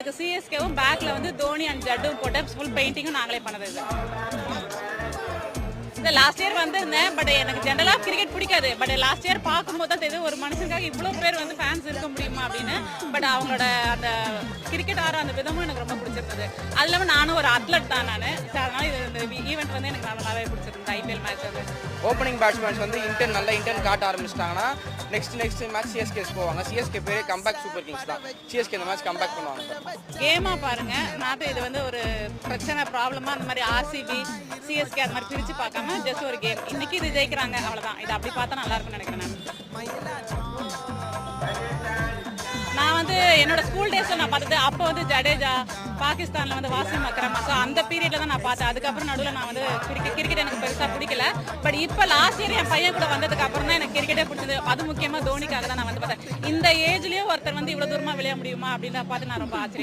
எங்களுக்கு சிஎஸ்கேவும் பேக்ல வந்து தோனி அண்ட் ஜட்டும் போட்ட ஃபுல் பெயிண்டிங்கும் நாங்களே பண்ணது இது. இந்த லாஸ்ட் இயர் வந்திருந்தேன். பட் எனக்கு ஜென்ரலாக கிரிக்கெட் பிடிக்காது. பட் லாஸ்ட் இயர் பார்க்கும்போது தான் தெரியுது ஒரு மனுஷனுக்காக இவ்வளோ பேர் வந்து ஃபேன்ஸ் இருக்க முடியுமா அப்படின்னு. பட் அவங்களோட அந்த கிரிக்கெட் ஆடுற அந்த விதமும் எனக்கு ரொம்ப பிடிச்சிருந்தது. அது இல்லாமல் நானும் ஒரு அத்லட் தான் நான். அதனால இது இந்த ஈவெண்ட் வந்து எனக்கு நல்லாவே பிடிச்சிருந்தது. ஐபிஎல் மேட்ச் அது ஓப்பனிங் பேட்ஸ்மேன்ஸ் வந்து நல்ல இன்டென்ட் காட்ட ஆரம்பிச்சிட்டாங்கன்னா நெக்ஸ்ட் மேட்ச் சிஎஸ்கேஸ் போவாங்க. சிஎஸ்கே பேரே கம்பேக் சூப்பர் கிங்ஸ் தான். சிஎஸ்கே இந்த மேட்ச் கம்பேக் பண்ணுவாங்க. கேமாக பாருங்க. நாட்டு இது வந்து ஒரு பிரச்சனை ப்ராப்ளமாக அந்த மாதிரி ஆர்சிபி சிஎஸ்கே அந்த மாதிரி பிரித்து பார்க்காம ஜஸ்ட் ஒரு கேம். இன்னைக்கு இது ஜெயிக்கிறாங்க, அவ்வளோதான். இது அப்படி பார்த்தா நல்லா இருக்கும்னு நினைக்கிறேன். நான் வந்து என்னோட ஸ்கூல் டேஸ்ல நான் பார்த்தது அப்போ வந்து ஜடேஜா, பாகிஸ்தான்ல வந்து வாசிம் அக்ரம், ஸோ அந்த பீரியட்ல தான் நான் பார்த்தேன். அதுக்கப்புறம் நடுவில் நான் வந்து கிரிக்கெட் எனக்கு பெருசாக பிடிக்கல. பட் இப்போ லாஸ்ட் இயர் என் பையன் கூட வந்ததுக்கு அப்புறம் தான் எனக்கு கிரிக்கெட்டே பிடிச்சது. அது முக்கியமாக தோனிக்காக தான் நான் வந்து பார்த்தேன். இந்த ஏஜ்லயே ஒருத்தர் வந்து இவ்வளோ தூரமாக விளையாட முடியுமா அப்படின்னு பார்த்து நான் ரொம்ப ஆச்சரியம்.